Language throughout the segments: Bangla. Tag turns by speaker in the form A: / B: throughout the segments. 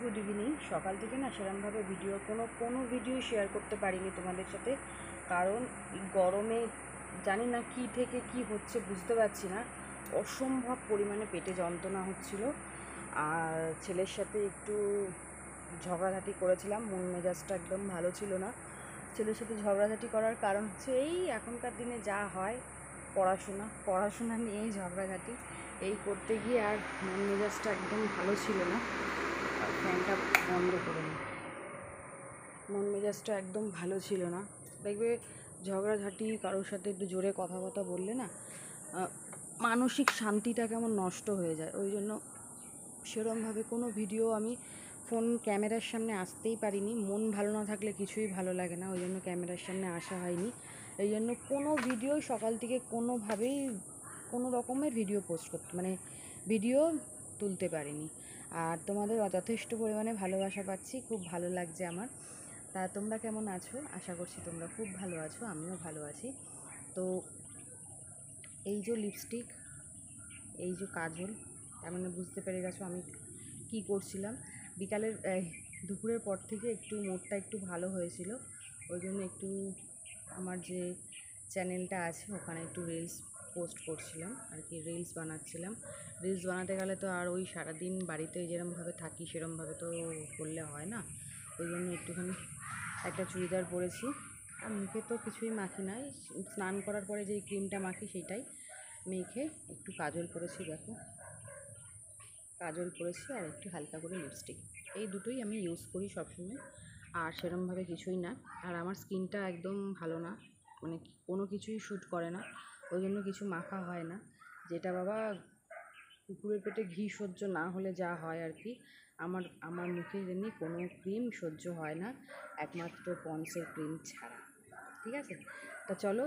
A: Good evening. সকাল থেকে না সেরকমভাবে কোনো ভিডিও শেয়ার করতে পারিনি তোমাদের সাথে, কারণ এই গরমে জানি না কী থেকে কি হচ্ছে বুঝতে পারছি না। অসম্ভব পরিমাণে পেটে যন্ত্রণা হচ্ছিল, আর ছেলের সাথে একটু ঝগড়াঝাটি করেছিলাম। মন মেজাজটা একদম ভালো ছিল না। ছেলের সাথে ঝগড়াঝাটি করার কারণ হচ্ছে এই এখনকার দিনে যা হয়, পড়াশোনা নিয়েই ঝগড়াঝাটি। এই করতে গিয়ে আর মন মেজাজটা একদম ভালো ছিল না। ফ্যানটা বন্ধ করে নিই। মন মেজাজটা একদম ভালো ছিল না। দেখবে ঝগড়াঝাটি কারোর সাথে একটু জোরে কথা বললে না মানসিক শান্তিটা কেমন নষ্ট হয়ে যায়। ওই জন্য সেরমভাবে কোনো ভিডিও আমি ফোন ক্যামেরার সামনে আসতেই পারিনি। মন ভালো না থাকলে কিছুই ভালো লাগে না, ওই জন্য ক্যামেরার সামনে আসা হয়নি। এই জন্য কোনো ভিডিও সকাল থেকে কোনোভাবেই কোনো রকমের ভিডিও ভিডিও তুলতে পারিনি। আর তোমাদের যথেষ্ট পরিমাণে ভালোবাসা পাচ্ছি, খুব ভালো লাগছে আমার। তা তোমরা কেমন আছো? আশা করছি তোমরা খুব ভালো আছো, আমিও ভালো আছি। তো এই যে লিপস্টিক, এই যে কাজল, তার মানে বুঝতে পেরে গেছো আমি কি করছিলাম। দুপুরের পর থেকে একটু মুডটা একটু ভালো হয়েছিল, ওই জন্য একটু আমার যে চ্যানেলটা আছে ওখানে একটু রিলস পোস্ট করছিলাম আর কি, রিলস বানাচ্ছিলাম। রিলস বানাতে গেলে তো আর ওই সারাদিন বাড়িতে যেরমভাবে থাকি সেরমভাবে তো করলে হয় না। ওই জন্য একটুখানি একটা চুড়িদার পরেছি, আর মুখে তো কিছুই মাখি নাই। স্নান করার পরে যেই ক্রিমটা মাখি সেইটাই মেখে একটু কাজল পরেছি। দেখো, কাজল পরেছি আর একটু হালকা করে লিপস্টিক, এই দুটোই আমি ইউজ করি সবসময়, আর সেরমভাবে কিছুই না। আর আমার স্কিনটা একদম ভালো না, মানে কোনো কিছুই শ্যুট করে না, ওই জন্য কিছু মাখা হয় না। যেটা বাবা কুকুরের পেটে ঘি সহ্য না হলে যা হয় আর কি, আমার মুখে যেমনি কোনো ক্রিম সহ্য হয় না, একমাত্র পন্সের ক্রিম ছাড়া। ঠিক আছে, তা চলো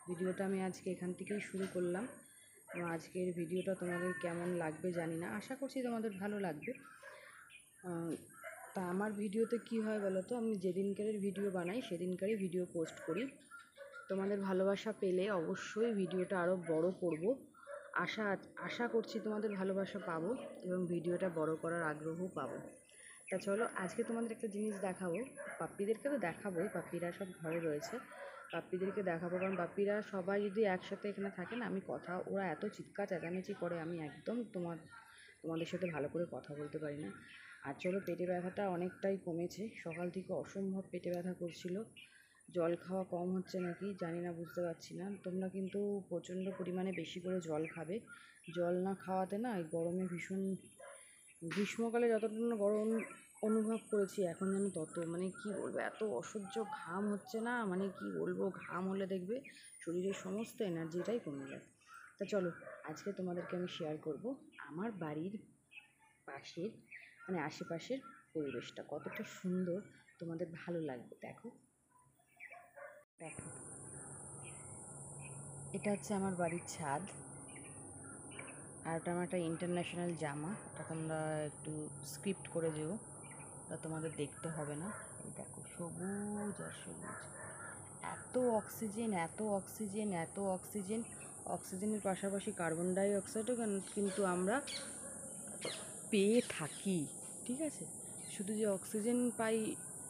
A: ভিডিওটা আমি আজকে এখান থেকেই শুরু করলাম। আজকের ভিডিওটা তোমাদের কেমন লাগবে জানি না, আশা করছি তোমাদের ভালো লাগবে। তা আমার ভিডিওতে কি হয় বলো তো, আমি যেদিনকারের ভিডিও বানাই সেদিনকারই ভিডিও পোস্ট করি। তোমাদের ভালোবাসা পেলে অবশ্যই ভিডিওটা আরও বড় করব, আশা করছি তোমাদের ভালোবাসা পাবো এবং ভিডিওটা বড় করার আগ্রহ পাবো। তা চলো আজকে তোমাদের একটা জিনিস দেখাবো। পাপ্পিদেরকে তো দেখাবোই, পাপ্পিরা সব ঘরে রয়েছে, পাপ্পিদেরকে দেখাবো। কারণ পাপ্পিরা সবাই যদি একসাথে এখানে থাকে না, ওরা এত চিৎকার চেঁচামেচি করে, আমি একদম তোমাদের সাথে ভালো করে কথা বলতে পারি না। আর চলো, পেটে ব্যথাটা অনেকটাই কমেছে, সকাল থেকে অসম্ভব পেটে ব্যথা করছিল। জল খাওয়া কম হচ্ছে নাকি জানি না, বুঝতে পারছি না। তোমরা কিন্তু প্রচণ্ড পরিমাণে বেশি করে জল খাবে। জল না খাওয়াতে না এই গরমে গ্রীষ্মকালে যতটা না গরম অনুভব করেছি, এখন যেন তত, মানে কি বলবো, এত অসহ্য ঘাম হচ্ছে না, মানে কি বলবো, ঘাম হলে দেখবে শরীরের সমস্ত এনার্জিটাই কমে যায়। তা চলো আজকে তোমাদেরকে আমি শেয়ার করব আমার বাড়ির পাশের, মানে আশেপাশের পরিবেশটা কতটা সুন্দর, তোমাদের ভালো লাগবে। দেখো দেখো, এটা হচ্ছে আমার বাড়ির ছাদ, আর ওটা আমার একটা ইন্টারন্যাশনাল জামা, ওটা তোমরা একটু স্ক্রিপ্ট করে যেও, ওটা তোমাদের দেখতে হবে না। এই দেখো, সবুজ আর সবুজ, এত অক্সিজেন, এত অক্সিজেন, এত অক্সিজেন। অক্সিজেনের পাশাপাশি কার্বন ডাই অক্সাইডও কিন্তু আমরা পেয়ে থাকি। ঠিক আছে, শুধু যে অক্সিজেন পাই,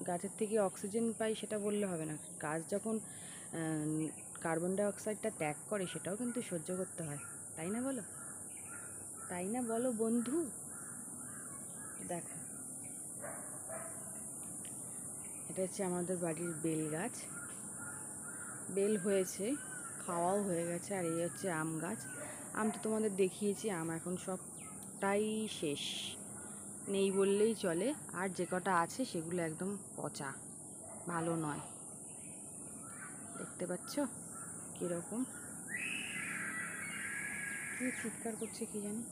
A: গাছের থেকে অক্সিজেন পাই সেটা বললে হবে না, গাছ যখন কার্বন ডাই অক্সাইডটা ত্যাগ করে সেটাও কিন্তু সহ্য করতে হয়, তাই না বলো? তাই না বলো বন্ধু? দেখো, এটা হচ্ছে আমাদের বাড়ির বেল গাছ, বেল হয়েছে, খাওয়াও হয়ে গেছে। আর এই হচ্ছে আম গাছ, আম তো তোমাদের দেখিয়েছি, আম এখন সবটাই শেষ, নেই বললেই চলে। আর যে কটা আছে সেগুলো একদম পচা, ভালো নয়। দেখতে পাচ্ছ কীরকম, কী চিৎকার করছে কি জানি।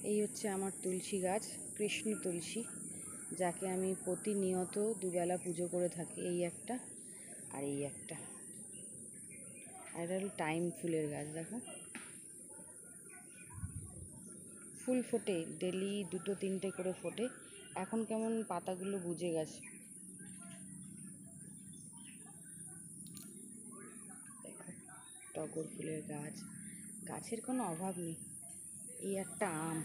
A: এই হচ্ছে আমার তুলসী গাছ, কৃষ্ণ তুলসী, যাকে আমি প্রতিনিয়ত দুবেলা পুজো করে থাকি। এই একটা আর এই একটা, আর এটা হলো টাইম ফুলের গাছ। দেখো, ফুল ফোটে ডেলি, 2-3টে করে ফোটে। এখন কেমন পাতাগুলো বুঝে গেছে। দেখো, টগর ফুলের গাছ, গাছের কোনো অভাব নেই। এই একটা আম,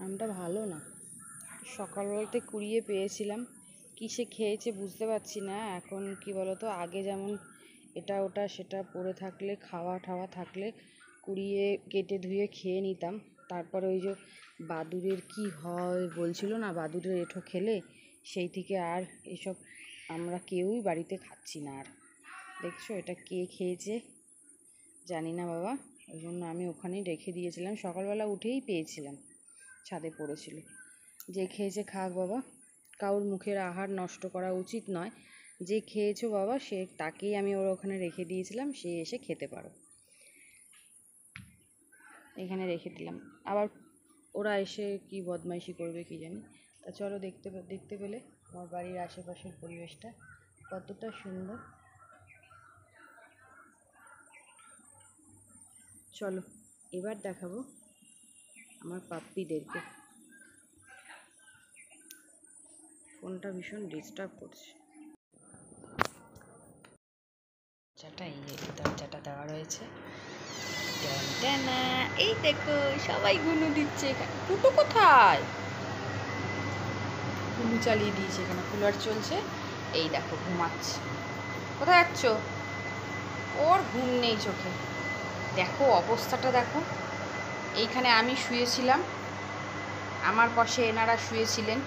A: আমটা ভালো না, সকালবেলাতে কুড়িয়ে পেয়েছিলাম, কিসে খেয়েছে বুঝতে পারছি না। এখন কি বলতো, আগে যেমন এটা ওটা সেটা পড়ে থাকলে, খাওয়া ঠাওয়া থাকলে কুড়িয়ে কেটে ধুয়ে খেয়ে নিতাম। তারপরে ওই যে বাদুড়ের কি হয় বলছিল না, বাদুড়ের এঁঠো খেলে সেই থেকে আর এসব আমরা কেউই বাড়িতে খাচ্ছি না আর। দেখছো এটা কে খেয়েছে জানি না বাবা, ওই জন্য আমি ওখানেই রেখে দিয়েছিলাম। সকালবেলা উঠেই পেয়েছিলাম, ছাদে পড়েছিল। যে খেয়েছে খাক বাবা, কারোর মুখের আহার নষ্ট করা উচিত নয়। যে খেয়েছো বাবা সে তাকেই আমি ওর ওখানে রেখে দিয়েছিলাম, সে এসে খেতে পারো। এখানে রেখে দিলাম, আবার ওরা এসে কি বদমাইশি করবে কি জানি। তা চলো দেখতে পেলে আমার বাড়ির আশেপাশের পরিবেশটা কতটা সুন্দর। চলো এবার দেখাবো আমার পাপ্পিদেরকে। ফোনটা ভীষণ ডিস্টার্ব করছে। দরজাটা দেওয়া রয়েছে, এই দেখো সবাই গুনু দিচ্ছে এখানে। কুটু কোথায়? গুনু চালিয়ে দিয়েছে, এখানে কুলার চলছে। এই দেখো ঘুমাচ্ছে। কোথায় যাচ্ছ? ওর ঘুম নেই চোখে, দেখো অবস্থাটা দেখো। এইখানে আমি শুয়েছিলাম, আমার পাশে এনারা শুয়েছিলেন,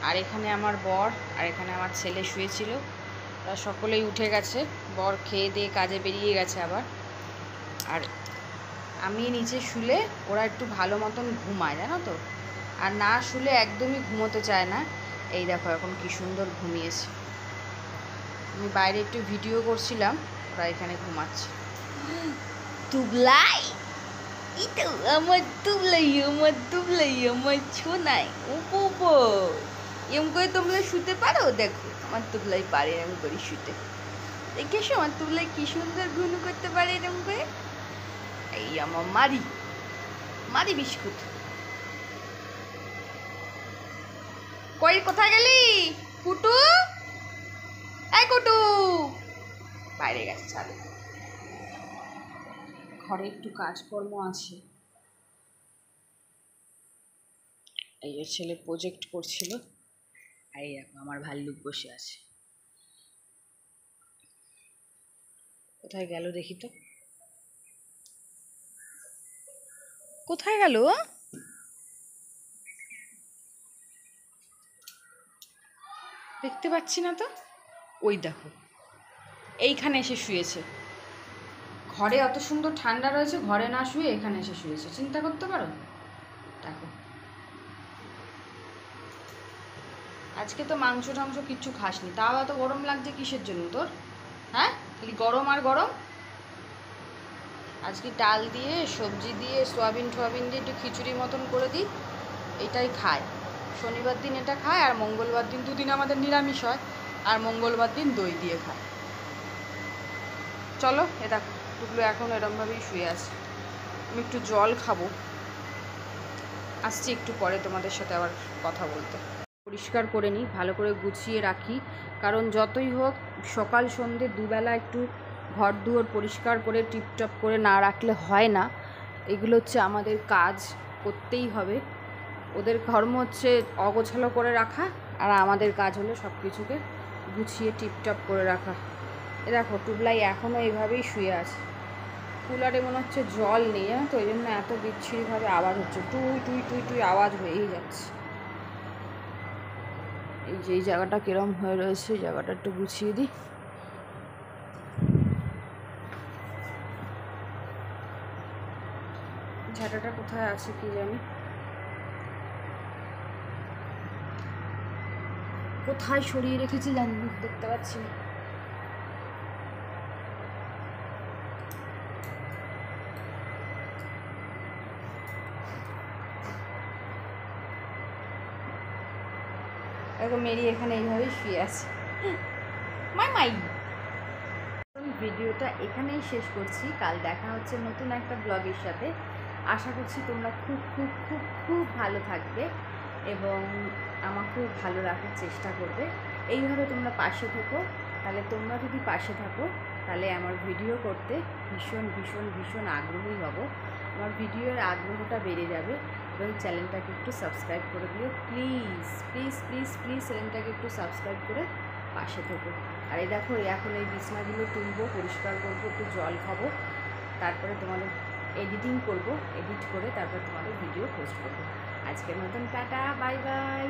A: আর এখানে আমার বর, আর এখানে আমার ছেলে শুয়েছিল। তা সকলেই উঠে গেছে, বর খেয়ে দিয়ে কাজে বেরিয়ে গেছে আবার। আর আমি নিচে শুলে ওরা একটু ভালো মতন ঘুমায় জানো তো, আর না শুলে একদমই ঘুমোতে চায় না। এই দেখো এখন কি সুন্দর ঘুমিয়েছে। আমি বাইরে একটু ভিডিও করছিলাম, ওরা এখানে ঘুমাচ্ছে। তুবলাই, এই তো আমার তুবলাই আমার ছোনাই উপো। এম করে তোমরা শুতে পারো? দেখো আমার তুবলাই পারে এরম করে শুতে। দেখেছো আমার তুবলাই কি সুন্দর ঘুনু করতে পারে এরম করে। এই আমার মারি বিস্কুট। কই কোথায় গেলি কুটু? এই কুটু বাইরে গেছে ছাদে, ঘরে একটু কাজকর্ম আছে। এই যে ছেলে প্রজেক্ট করছিল, আর এই দেখো আমার ভাল্লুক বসে আছে। কোথায় গেল দেখি তো, কোথায় গেল? দেখতে পাচ্ছি না তো। ওই দেখো এইখানে এসে শুয়েছে। ঘরে অত সুন্দর ঠান্ডা রয়েছে, ঘরে না শুয়ে এখানে এসে শুয়েছে, চিন্তা করতে পারো। দেখো আজকে তো মাংস টাংস কিচ্ছু খাসনি, তাও এত গরম লাগছে কিসের জন্য তোর? হ্যাঁ খালি গরম আর গরম। আজকে ডাল দিয়ে সবজি দিয়ে সোয়াবিন দিয়ে একটু খিচুড়ি মতন করে দিই, এটাই খায়। শনিবার দিন এটা খায়, আর মঙ্গলবার দিন, দুদিন আমাদের নিরামিষ হয়, আর মঙ্গলবার দিন দই দিয়ে খায়। চলো এ দেখো টুকলো এখন এরমভাবেই শুয়ে আছে। আমি একটু জল খাবো, আসছি একটু পরে তোমাদের সাথে আবার কথা বলতে। পরিষ্কার করে নিই, ভালো করে গুছিয়ে রাখি, কারণ যতই হোক সকাল সন্ধ্যে দুবেলা একটু ঘর দুয়ার পরিষ্কার করে টিপটপ করে না রাখলে হয় না। এগুলো হচ্ছে আমাদের কাজ, করতেই হবে। ওদের ধর্ম হচ্ছে অগোছালো করে রাখা, আর আমাদের কাজ হলো সব কিছুকে গুছিয়ে টিপটপ করে রাখা। এ দেখো টুবলাই এখনও এইভাবেই শুয়ে আছে। কুলারে মনে হচ্ছে জল নেই জানো তো, ওই জন্য এত বিচ্ছিরিভাবে আওয়াজ হচ্ছে, টুই টুই টুই টুই আওয়াজ হয়েই যাচ্ছে। এই যে এই জায়গাটা কিরম হয়ে রয়েছে, জায়গাটা একটু গুছিয়ে দিই। ঝাঁটাটা কোথায় আছে কি জানি, কোথায় সরিয়ে রেখেছি জানি, দেখতে পাচ্ছি না। এরকম মেরি এখানে এইভাবেই শুয়ে আছে। মাই ভিডিওটা এখানেই শেষ করছি। কাল দেখা হচ্ছে নতুন একটা ব্লগের সাথে। আশা করছি তোমরা খুব খুব খুব খুব ভালো থাকবে এবং আমাকেও ভালো রাখার চেষ্টা করবে। এইভাবে তোমরা পাশে থেকো, তাহলে তোমরা যদি পাশে থাকো তাহলে আমার ভিডিও করতে ভীষণ ভীষণ ভীষণ আগ্রহী হব। আমার ভিডিওর আগ্রহটা বেড়ে যাবে। এবং চ্যানেলটাকে একটু সাবস্ক্রাইব করে দিও প্লিজ প্লিজ প্লিজ প্লিজ, চ্যানেলটাকে একটু সাবস্ক্রাইব করে পাশে থেকো। আর এই দেখো এখন এই বিছনাগুলো তুলবো, পরিষ্কার করবো, একটু জল খাবো, তারপরে তোমাদের এডিটিং করব, এডিট করে তারপরে তোমাদের ভিডিও পোস্ট করবো। আজকের মতন টাটা, বাই বাই।